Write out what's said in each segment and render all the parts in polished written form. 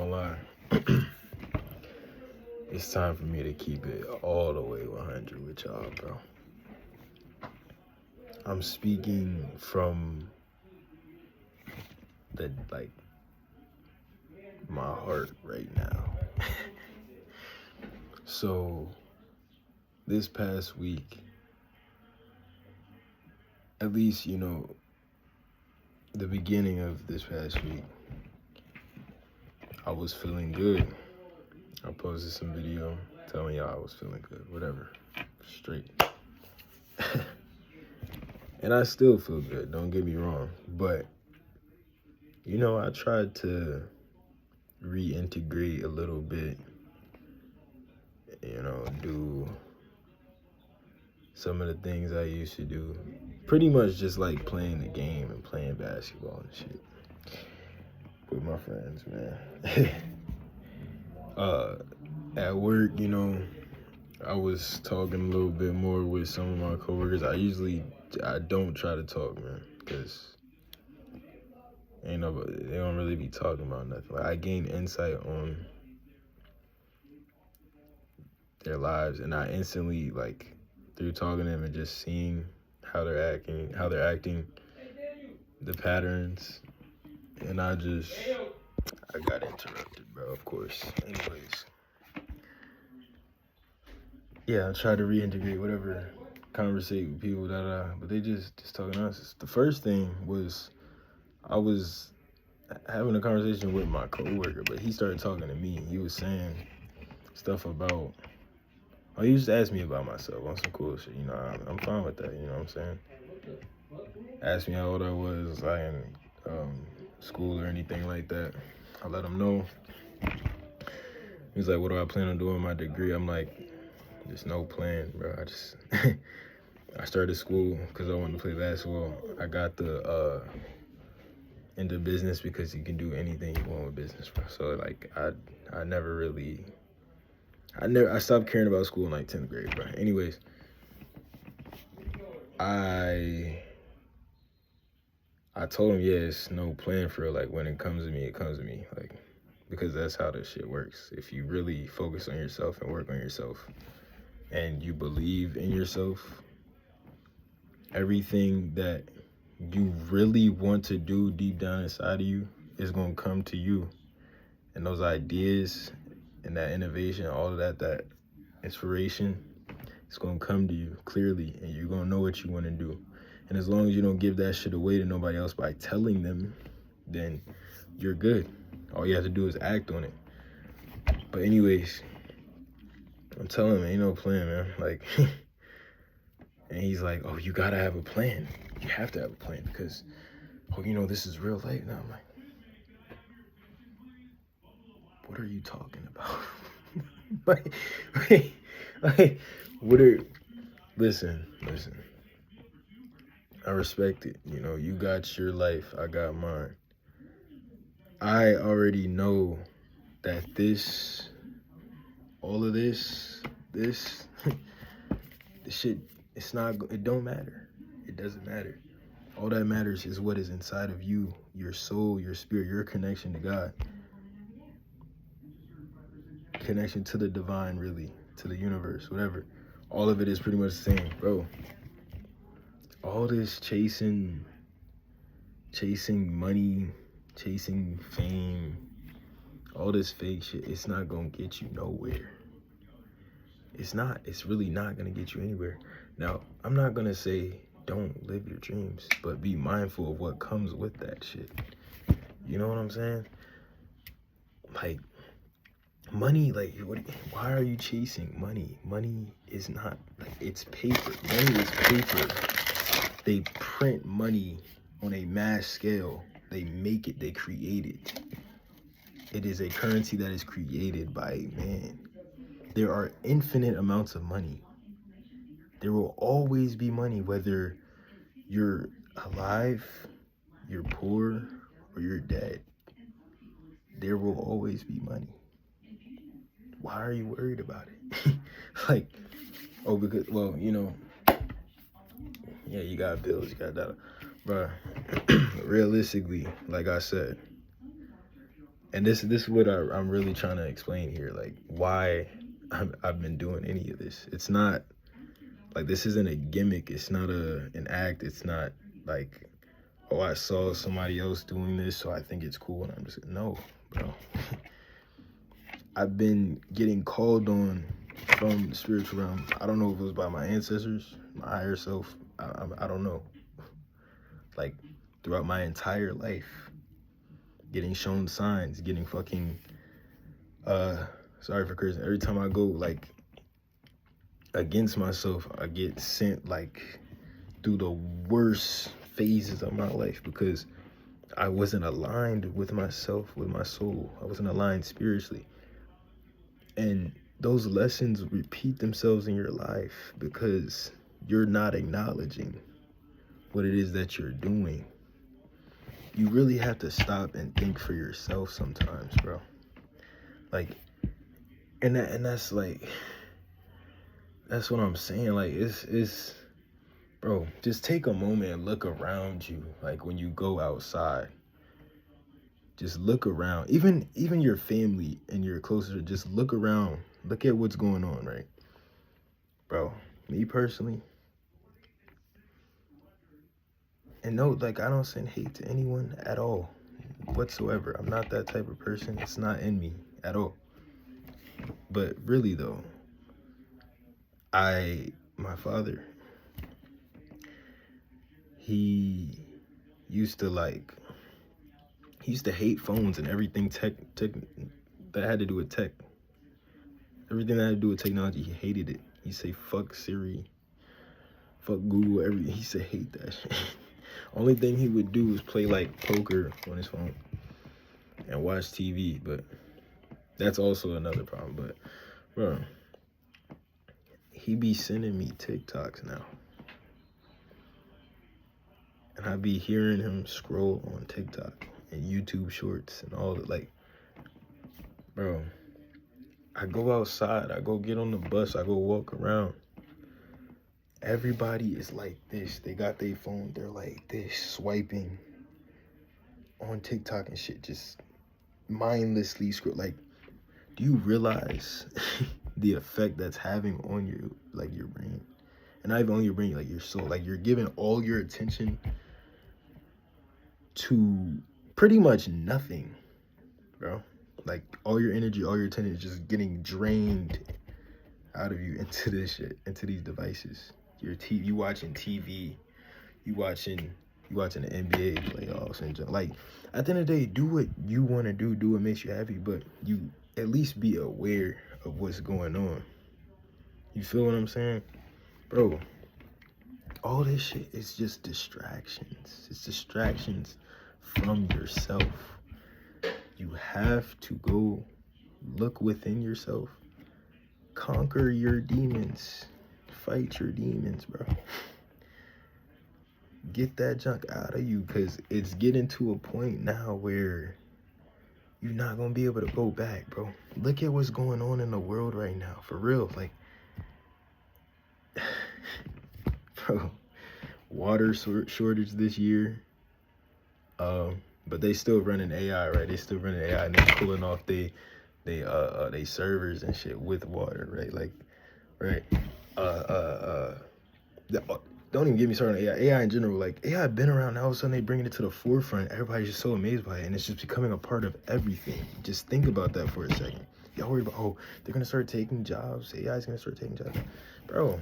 gonna lie. It's time for me to keep it all the way 100 with y'all, bro. I'm speaking from the my heart right now. So this past week, at least the beginning of this past week, I was feeling good. I posted some video telling y'all I was feeling good, whatever, straight. And I still feel good, don't get me wrong. But, I tried to reintegrate a little bit, do some of the things I used to do. Pretty much just like playing the game and playing basketball and shit with my friends, man. At work, I was talking a little bit more with some of my coworkers. I don't try to talk, man, because they don't really be talking about nothing. Like, I gain insight on their lives, and I instantly, through talking to them and just seeing how they're acting, the patterns, and I got interrupted, bro, of course. Anyways, yeah, I tried to reintegrate whatever, conversate with people, but they just talking nonsense. The first thing was I was having a conversation with my coworker, but he started talking to me. He was saying stuff about, he just asked me about myself on some cool shit. I'm fine with that, you know what I'm saying? Asked me how old I was, like in school or anything like that. I let him know. He was like, what do I plan on doing with my degree? I'm like, there's no plan, bro. I started school because I wanted to play basketball. I got into business because you can do anything you want with business, bro. So I stopped caring about school in 10th grade, bro. Anyways, I told him, yeah, it's no plan for it. Like, when it comes to me, it comes to me. Like, because that's how this shit works. If you really focus on yourself and work on yourself and you believe in yourself, everything that you really want to do deep down inside of you is going to come to you. And those ideas and that innovation, all of that inspiration, it's going to come to you clearly, and you're going to know what you want to do. And as long as you don't give that shit away to nobody else by telling them, then you're good. All you have to do is act on it. But anyways, I'm telling him, ain't no plan, man. Like, and he's like, oh, you gotta have a plan. You have to have a plan because, this is real life. Now I'm like, what are you talking about? Listen. I respect it. You got your life, I got mine. I already know that all of this shit, it don't matter. It doesn't matter. All that matters is what is inside of you, your soul, your spirit, your connection to God. Connection to the divine, really, to the universe, whatever. All of it is pretty much the same, bro. All this chasing money, chasing fame, all this fake shit, it's not gonna get you nowhere. It's really not gonna get you anywhere. Now, I'm not gonna say don't live your dreams, but be mindful of what comes with that shit. You know what I'm saying? Like, money, why are you chasing money? Money is not, it's paper. Money is paper. They print money on a mass scale. They make it, they create it. It is a currency that is created by man. There are infinite amounts of money. There will always be money, whether you're alive, you're poor, or you're dead. There will always be money. Why are you worried about it? Because, yeah, you got bills, you got that. But realistically, like I said, And this is what I'm really trying to explain here, like why I've been doing any of this. It's not like this isn't a gimmick. It's not an act. It's not like, oh, I saw somebody else doing this, so I think it's cool, and I'm just no, bro. I've been getting called on from the spiritual realm. I don't know if it was by my ancestors, my higher self. I don't know. Like throughout my entire life, getting shown signs, getting fucking sorry for cursing. Every time I go like against myself, I get sent like through the worst phases of my life because I wasn't aligned with myself, with my soul. I wasn't aligned spiritually. And those lessons repeat themselves in your life because you're not acknowledging what it is that you're doing. You really have to stop and think for yourself sometimes, bro. Like, and that's like, that's what I'm saying. Like, it's, bro, just take a moment and look around you. Like when you go outside, just look around. Even your family and your closer, just look around. Look at what's going on, right? Bro, me personally, and no, like I don't send hate to anyone at all, whatsoever. I'm not that type of person. It's not in me at all. But really though, my father, he used to hate phones and everything tech that had to do with tech. Everything that had to do with technology, he hated it. He say fuck Siri, fuck Google, everything. He said hate that shit. Only thing he would do was play like poker on his phone and watch TV, but that's also another problem. But bro, he be sending me TikToks now. And I be hearing him scroll on TikTok and YouTube shorts and all that. Like, bro, I go outside, I go get on the bus, I go walk around. Everybody is like this. They got their phone, they're like this, swiping on TikTok and shit, just mindlessly scroll. Like, do you realize the effect that's having on your brain? And not even on your brain, like your soul. Like, you're giving all your attention to pretty much nothing, bro. Like, all your energy, all your attention is just getting drained out of you into this shit, into these devices. You watching TV, you watching the NBA playoffs and just, like, at the end of the day, do what you want to do what makes you happy, but you at least be aware of what's going on. You feel what I'm saying? Bro, all this shit is just distractions. It's distractions from yourself. You have to go look within yourself. Conquer your demons. Fight your demons, bro. Get that junk out of you, because it's getting to a point now where you're not going to be able to go back, bro. Look at what's going on in the world right now, for real. Like, bro, water shortage this year. But they still running AI, right? They still running AI, and they're pulling off they servers and shit with water, right? Like, right? Don't even get me started on AI. AI in general, like, AI been around. Now all of a sudden they bringing it to the forefront. Everybody's just so amazed by it, and it's just becoming a part of everything. Just think about that for a second. Y'all worried about, oh, they're gonna start taking jobs. AI's gonna start taking jobs, bro.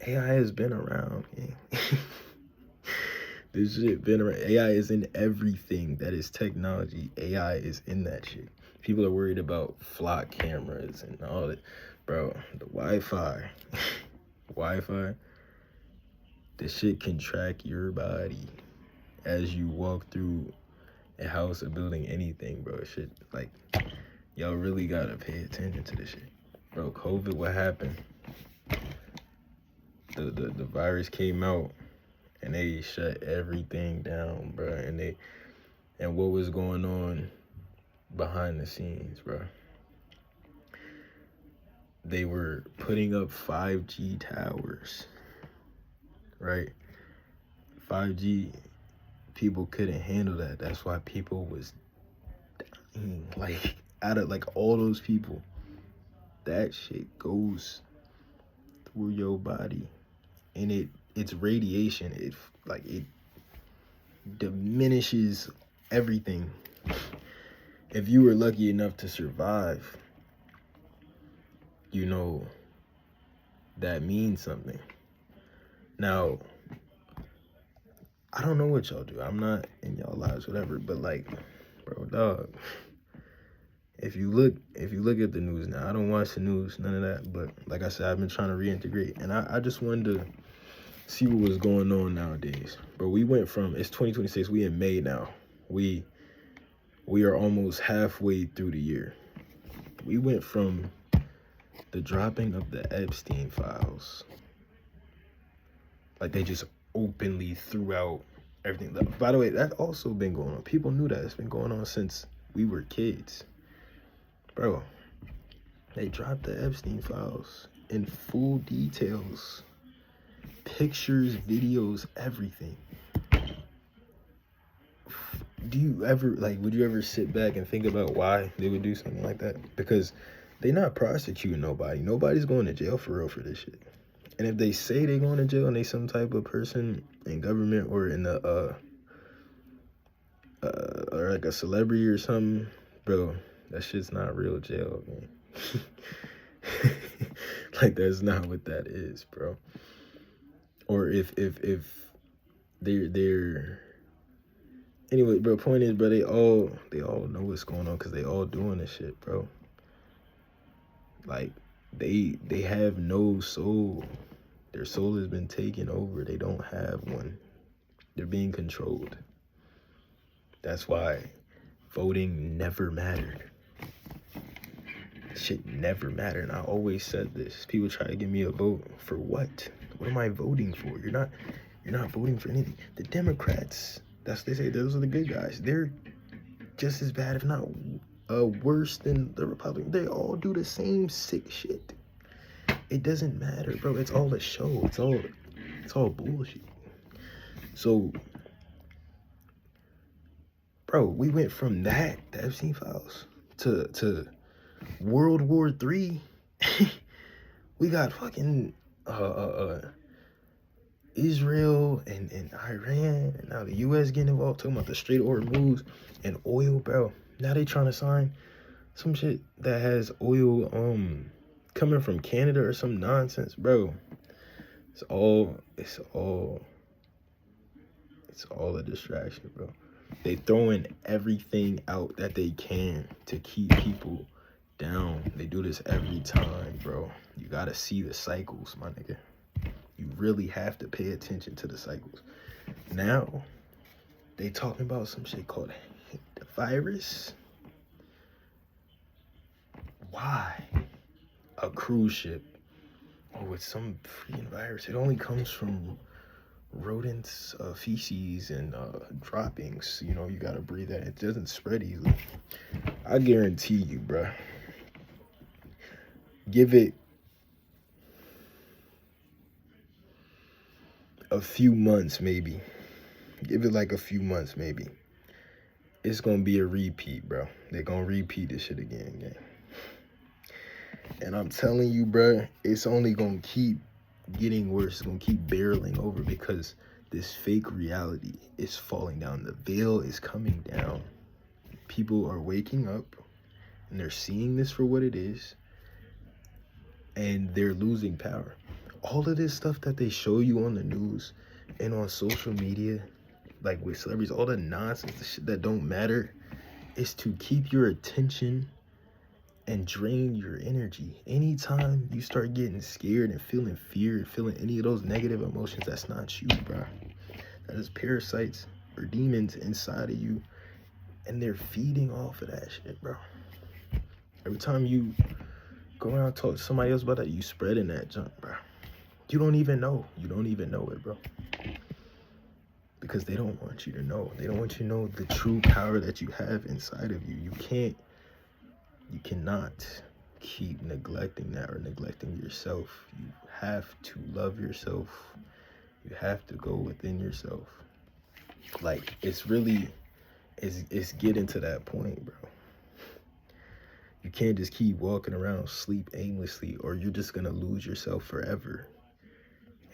AI has been around. Yeah. This shit been around. AI is in everything that is technology. AI is in that shit. People are worried about flock cameras and all that. Bro, the Wi-Fi. Wi-Fi. This shit can track your body as you walk through a house, a building, anything, bro. Shit, like, y'all really gotta pay attention to this shit. Bro, COVID, what happened? The virus came out and they shut everything down, bro. And what was going on behind the scenes, bro? They were putting up 5G towers, right? 5G, people couldn't handle that. That's why people was pain. Like, out of like all those people, that shit goes through your body, and it's radiation. It diminishes everything. If you were lucky enough to survive, you know that means something. Now, I don't know what y'all do. I'm not in y'all lives, whatever. But like, bro, dog. If you look at the news now, I don't watch the news, none of that. But like I said, I've been trying to reintegrate, and I just wanted to see what was going on nowadays. But we went from, it's 2026. We in May now. We are almost halfway through the year. We went from the dropping of the Epstein files. Like, they just openly threw out everything. By the way, that's also been going on. People knew that. It's been going on since we were kids. Bro, they dropped the Epstein files in full details. Pictures, videos, everything. Do you ever, like, would you ever sit back and think about why they would do something like that? Because they not prosecuting nobody. Nobody's going to jail for real for this shit. And if they say they going to jail and they some type of person in government or in the or like a celebrity or something, bro, that shit's not real jail, man. Like, that's not what that is, bro. Or if they're anyway, bro, point is, bro, they all know what's going on because they all doing this shit, bro. Like, they have no soul. Their soul has been taken over. They don't have one. They're being controlled. That's why voting never mattered. Shit never mattered. And I always said this. People try to give me a vote for what? What am I voting for? You're not voting for anything. The Democrats, they say those are the good guys. They're just as bad, if not worse than the Republicans. They all do the same sick shit. It doesn't matter, bro. It's all a show. It's all bullshit. So, bro, we went from that, the Epstein files, to World War III. We got fucking Israel and Iran, and now the US getting involved, talking about the Strait of Hormuz and oil, bro. Now they trying to sign some shit that has oil coming from Canada or some nonsense, bro. It's all a distraction, bro. They throwing everything out that they can to keep people down. They do this every time, bro. You gotta see the cycles, my nigga. You really have to pay attention to the cycles. Now, they talking about some shit called the virus. Why? A cruise ship. Oh, it's some freaking virus. It only comes from rodents, feces, and droppings. You know, you gotta breathe that. It doesn't spread easily. I guarantee you, bruh. Give it a few months, maybe. Give it like a few months, maybe. It's gonna be a repeat, bro. They're gonna repeat this shit again. And I'm telling you, bro, it's only gonna keep getting worse. It's gonna keep barreling over because this fake reality is falling down. The veil is coming down. People are waking up and they're seeing this for what it is, and they're losing power. All of this stuff that they show you on the news and on social media, like with celebrities, all the nonsense, the shit that don't matter, is to keep your attention and drain your energy. Anytime you start getting scared and feeling fear and feeling any of those negative emotions, that's not you, bro. That is parasites or demons inside of you, and they're feeding off of that shit, bro. Every time you go around and talk to somebody else about that, you spreading that junk, bro. You don't even know. You don't even know it, bro. Because they don't want you to know. They don't want you to know the true power that you have inside of you. You cannot keep neglecting that or neglecting yourself. You have to love yourself. You have to go within yourself. Like, it's getting to that point, bro. You can't just keep walking around, sleep aimlessly, or you're just gonna lose yourself forever.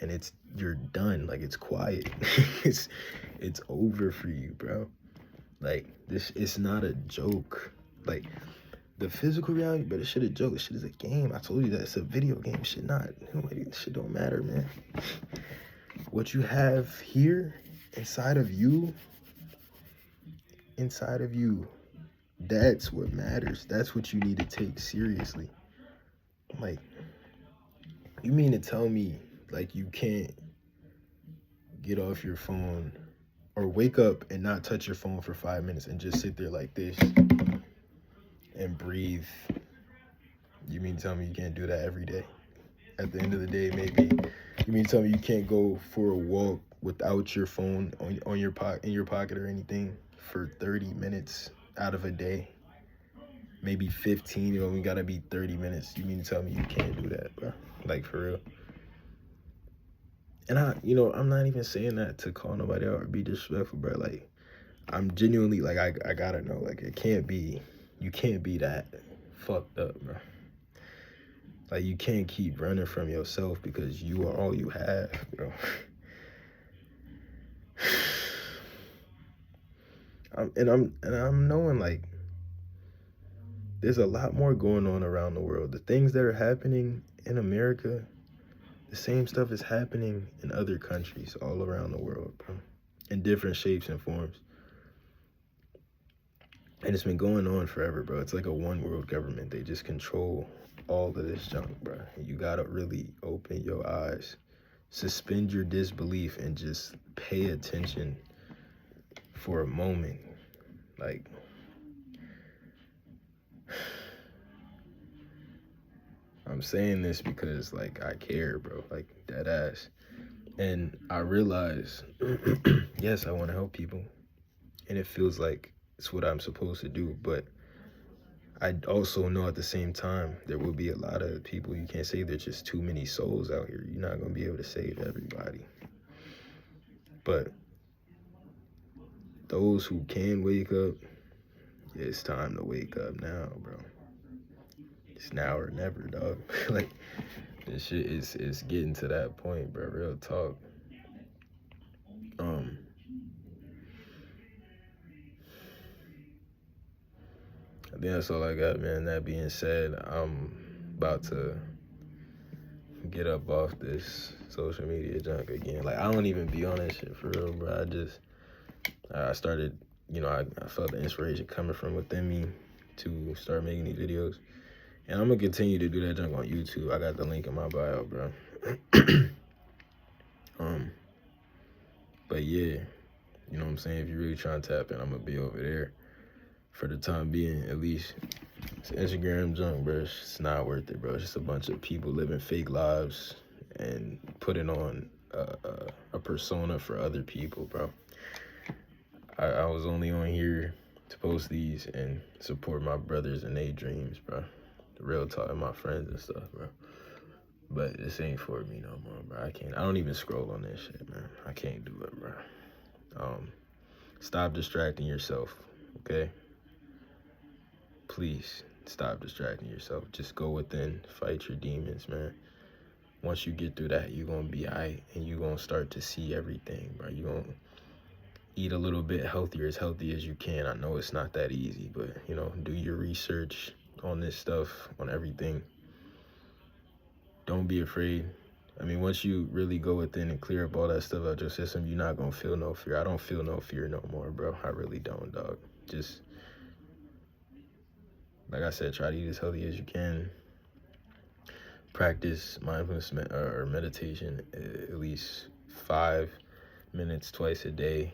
And you're done. Like, it's quiet. it's it's over for you, bro. Like, this, it's not a joke. Like, the physical reality, but this shit a joke. This shit is a game. I told you that it's a video game. Shit not. This shit don't matter, man. What you have here inside of you, that's what matters. That's what you need to take seriously. Like, you mean to tell me, like, you can't get off your phone or wake up and not touch your phone for 5 minutes and just sit there like this and breathe? You mean to tell me you can't do that every day? At the end of the day, maybe. You mean to tell me you can't go for a walk without your phone in your pocket or anything for 30 minutes out of a day? Maybe 15, you only gotta be 30 minutes. You mean to tell me you can't do that, bro? Like, for real. And I'm not even saying that to call nobody out or be disrespectful, bro. Like, I'm genuinely, like, I gotta know, like, you can't be that fucked up, bro. Like, you can't keep running from yourself because you are all you have, bro. I'm knowing, like, there's a lot more going on around the world. The things that are happening in America, the same stuff is happening in other countries all around the world, bro, in different shapes and forms. And it's been going on forever, bro. It's like a one world government. They just control all of this junk, bro. You gotta really open your eyes, suspend your disbelief, and just pay attention for a moment. Like, I'm saying this because, like, I care, bro. Like, dead ass. And I realize, yes, I want to help people. And it feels like it's what I'm supposed to do. But I also know at the same time, there will be a lot of people you can't save. There's just too many souls out here. You're not going to be able to save everybody. But those who can wake up, it's time to wake up now, bro. It's now or never, dog. Like, this shit is getting to that point, bro. Real talk. I think that's all I got, man. That being said, I'm about to get up off this social media junk again. Like, I don't even be on that shit for real, bro. I started, I felt the inspiration coming from within me to start making these videos. And I'm going to continue to do that junk on YouTube. I got the link in my bio, bro. But yeah, you know what I'm saying? If you're really trying to tap in, I'm going to be over there for the time being, at least. It's Instagram junk, bro. It's not worth it, bro. It's just a bunch of people living fake lives and putting on a persona for other people, bro. I was only on here to post these and support my brothers and their dreams, bro. The real talk, my friends and stuff, bro. But this ain't for me no more, bro. I don't even scroll on this shit, man. I can't do it, bro. Stop distracting yourself, okay? Please stop distracting yourself. Just go within, fight your demons, man. Once you get through that, you're gonna be alright, and you're gonna start to see everything, bro. You're gonna eat a little bit healthier, as healthy as you can. I know it's not that easy, but, do your research on this stuff, on everything. Don't be afraid. I mean, once you really go within and clear up all that stuff out your system, you're not gonna feel no fear. I don't feel no fear no more, bro. I really don't, dog. Just, like I said, try to eat as healthy as you can. Practice mindfulness or meditation at least 5 minutes twice a day.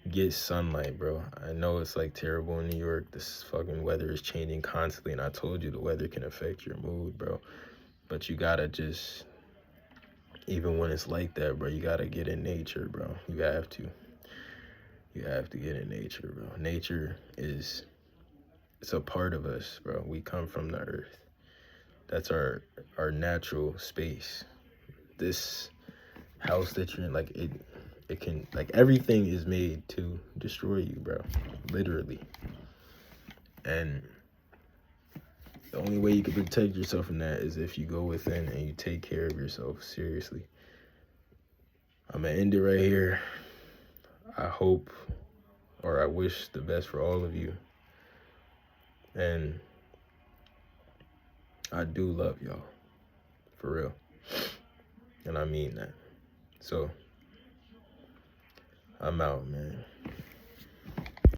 Get sunlight, bro. I know it's like terrible in New York. This fucking weather is changing constantly, and I told you the weather can affect your mood, bro. But you gotta just, even when it's like that, bro, you gotta get in nature, bro. You have to get in nature, bro. Nature it's a part of us, bro. We come from the earth. That's our natural space. This house that you're in, like, it can, like, everything is made to destroy you, bro. Literally. And the only way you can protect yourself from that is if you go within and you take care of yourself seriously. I'm going to end it right here. I hope, or I wish the best for all of you. And I do love y'all. For real. And I mean that. So, I'm out, man.